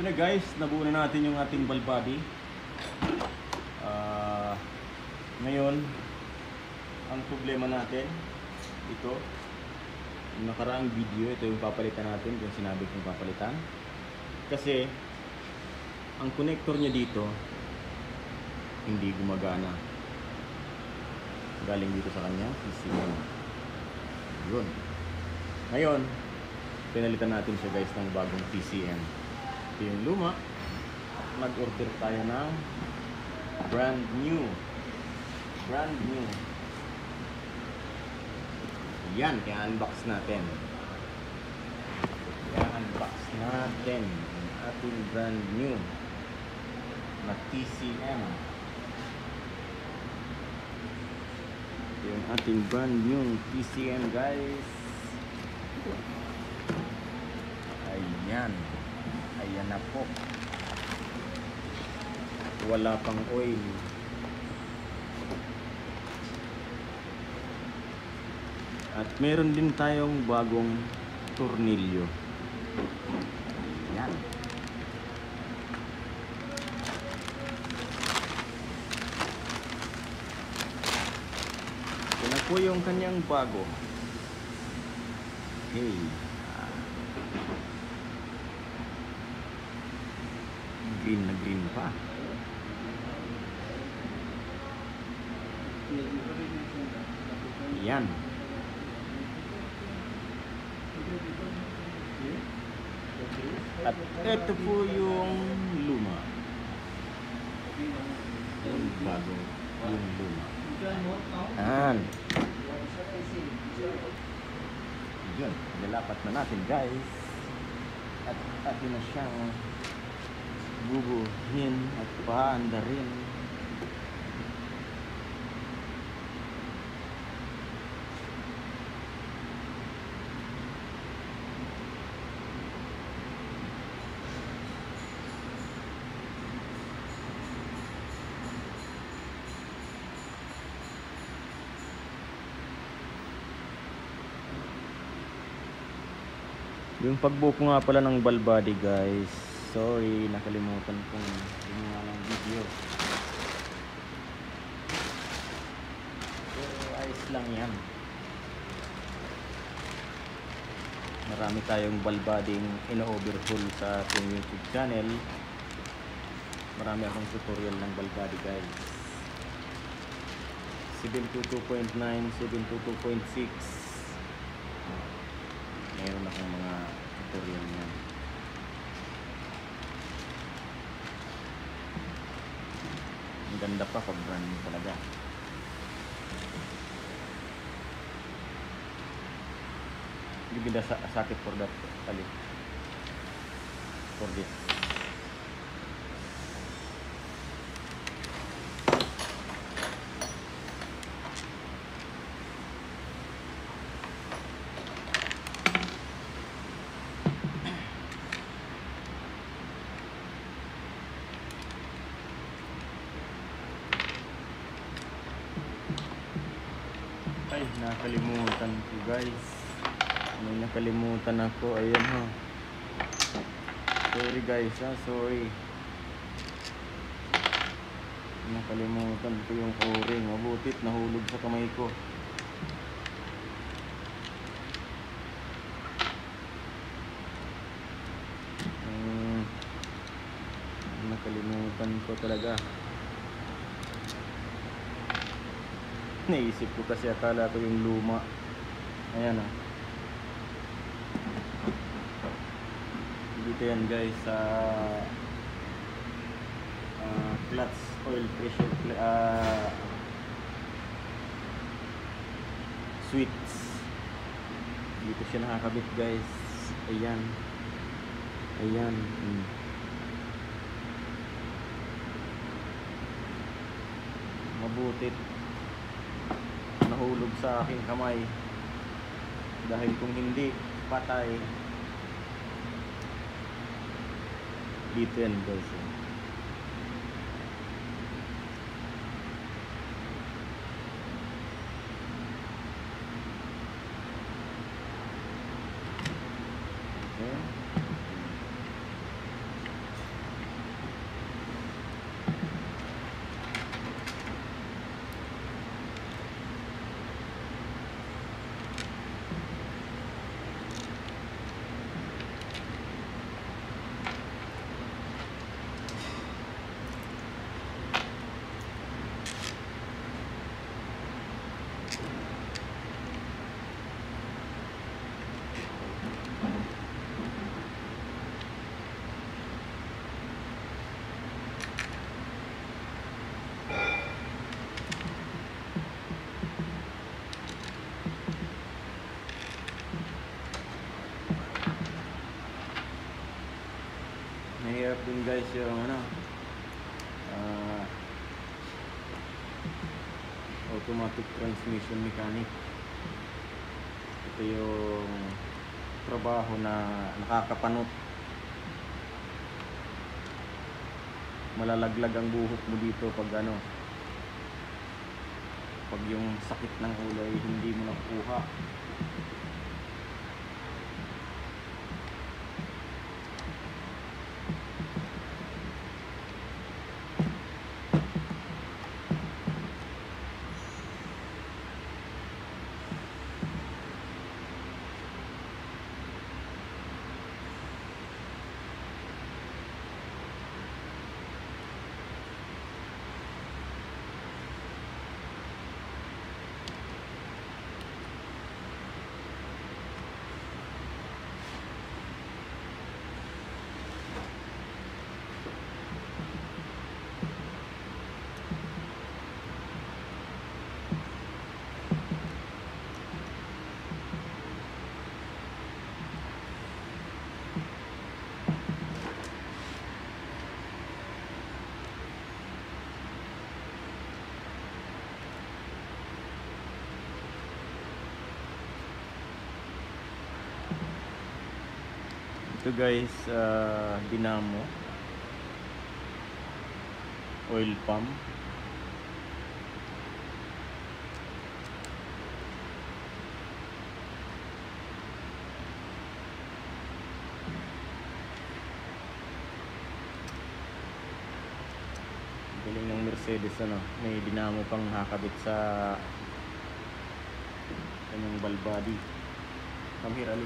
Ito na guys, nabuo na natin yung ating ball body. Ngayon, ang problema natin, ito, yung nakaraang video, ito yung papalitan natin, yung sinabi kong papalitan. Kasi, ang connector niya dito, hindi gumagana. Galing dito sa kanya, PCM. Yun. Ngayon, pinalitan natin siya guys ng bagong PCM. Ito yung luma. Nag-order tayo ng brand new. Yan, kaya unbox natin. Unbox natin ang ating brand new na PCM. Ito yung ating brand new PCM guys. Ayan. Ayan na po. Wala pang oil. At meron din tayong bagong tornilyo. Ayan. Ito na po yung kanyang bago. Okay. Green na green pa. Yan. At ito po yung luma. Yung bago. Yung luma. Yan. Yun. Nalapat na natin guys. At atin na siyang bubuhin at paandarin. Yung pagbuko nga pala ng ball body guys, sorry, nakalimutan kong gumawa ng video. Pero ayos lang yan. Marami tayong ball body ino-overhaul sa ating YouTube channel. Marami akong tutorial ng ball body guys. 722.9, 722.6. Meron akong mga tutorial niyan. Ang ganda pa pag brand new talaga. Give me the socket for that tali. For this. Ay, nakalimutan ko guys. May nakalimutan ako. Ayan ha. Sorry guys ha. Sorry. Nakalimutan ko yung o-ring. Mabutit nahulog sa kamay ko. Nakalimutan ko talaga. Naisip ko kasi akala ko yung luma. Ayan ah. Dito yan guys sa clutch oil pressure switch. Dito siya nakakabit guys. Ayan. Ayan. Mabutit nahulog sa aking kamay dahil kung hindi patay. Dito yan guys. Mahirap din guys yung ano, automatic transmission mechanic. Ito yung trabaho na nakakapanot. Malalaglag ang buhok mo dito pag ano, pag yung sakit ng ulo ay hindi mo nakukuha. Ito guys, dinamo oil pump. Galing ng Mercedes, ano, may dinamo pang nakakabit sa kanyang valve body. Come here, Ali.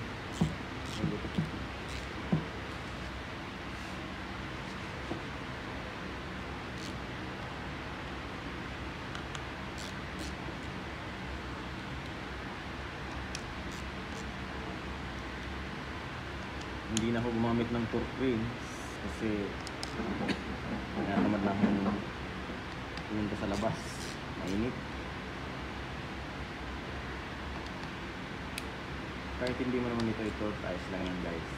Hindi na ako gumamit ng torque rings kasi natamad na akong pumunta sa labas, mainit. Kahit hindi mo naman ito ayos lang yan guys.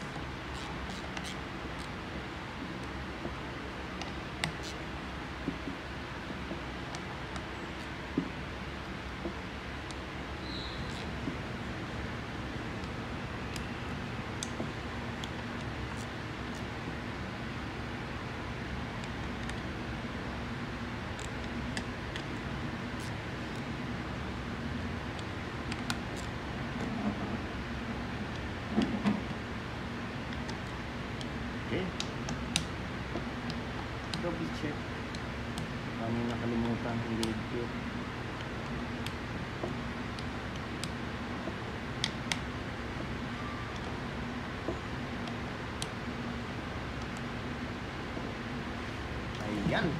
Okay. Double check. Kami nakalimutan ang lead tube. Ayan.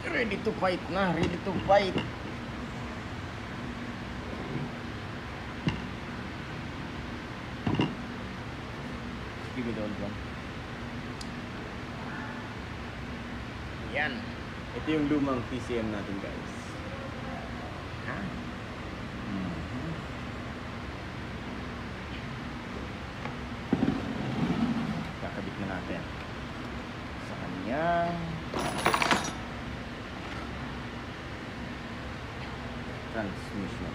Ready to fight na, ready to fight. Give me the old one. Yan. Ito yung lumang PCM natin guys. Ha? Kakabit na natin sa kanyang transmission.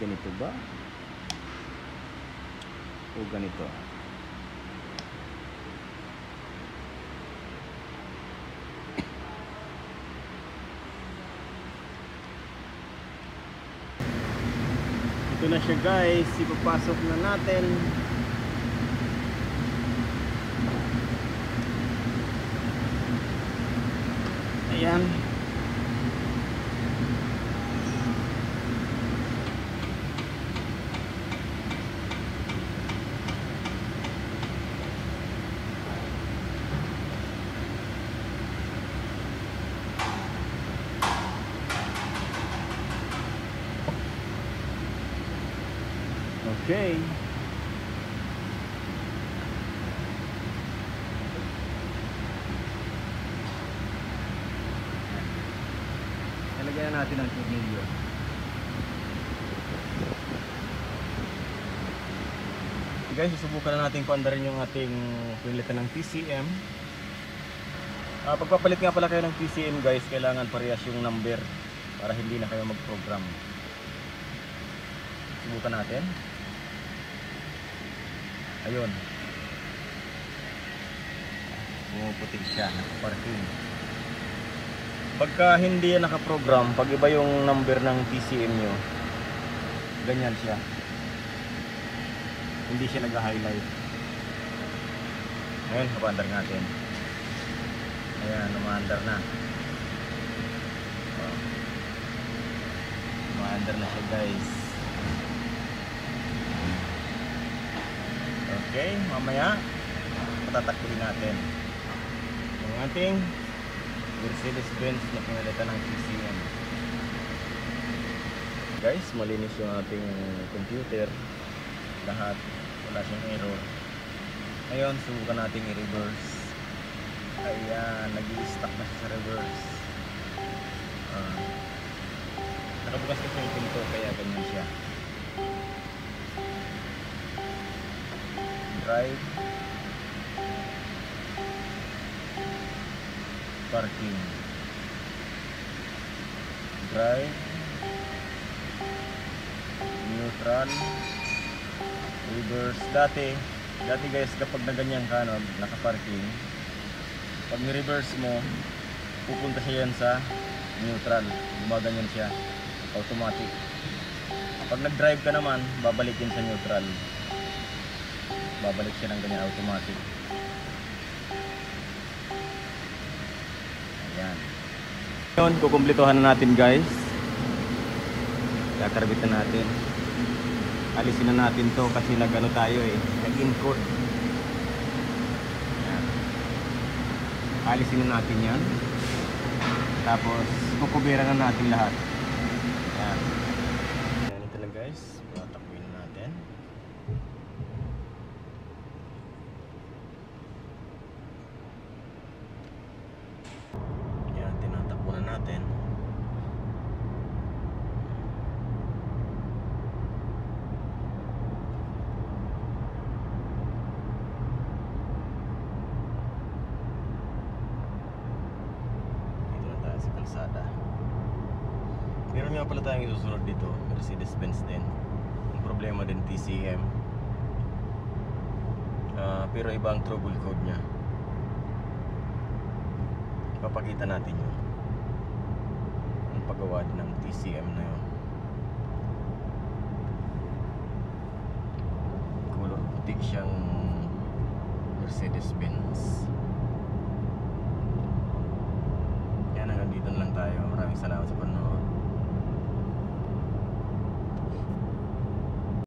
Ganito ba? O ganito? Ito na siya guys, ipapasok na natin. Ayan. Okay. Talagyan na natin ang tornilyo. Guys, susubukan na natin paandarin yung ating pinalitan ng TCM. Pagpapalit nga pala kayo ng TCM guys, kailangan parehas yung number para hindi na kayo mag-program. Subukan natin. Ayun. Pumuputik siya, nakaparking. Pagka hindi yan nakaprogram, pag iba yung number ng TCM nyo, ganyan siya. Hindi siya nag-highlight. Ngayon, napandar natin. Ayan, umaandar na. Umaandar na siya guys. Okay, mamaya patatakbuhin natin yung ating Mercedes-Benz na pinalitan ng TCM. Guys, malinis yung ating computer. Lahat, wala siyang error. Ngayon, subukan natin i-reverse. Ayan, nag-i-stuck na siya sa reverse. Nakabukas kasi yung pinto, kaya ganyan siya. Drive, parking, drive, neutral, reverse. Dati guys, kapag na ganyan ka, no, naka-parking, pag ni-reverse mo, pupunta siya yan sa neutral. Gumaganyan siya, automatic. Pag nag-drive ka naman, babalik yun sa neutral. Babalik siya ng ganyan, automatic. Ayan. Ngayon, kukumplituhan na natin guys. Kakarbit na natin. Alisin na natin to kasi nag-ano tayo nag-encode. Ayan. Alisin na natin yan. Tapos kukubera na natin lahat. Ayan. Ayan, ito lang guys. Tatakbuhin na natin. Ayan, tinatakbo na natin. Kalsada. Meron nga pala tayong isusunod dito, Mercedes-Benz din. Ang problema din TCM. Pero iba ang trouble code niya. Papakita natin yun. Ang paggawa din ng TCM na yun. Color puti siyang Mercedes-Benz.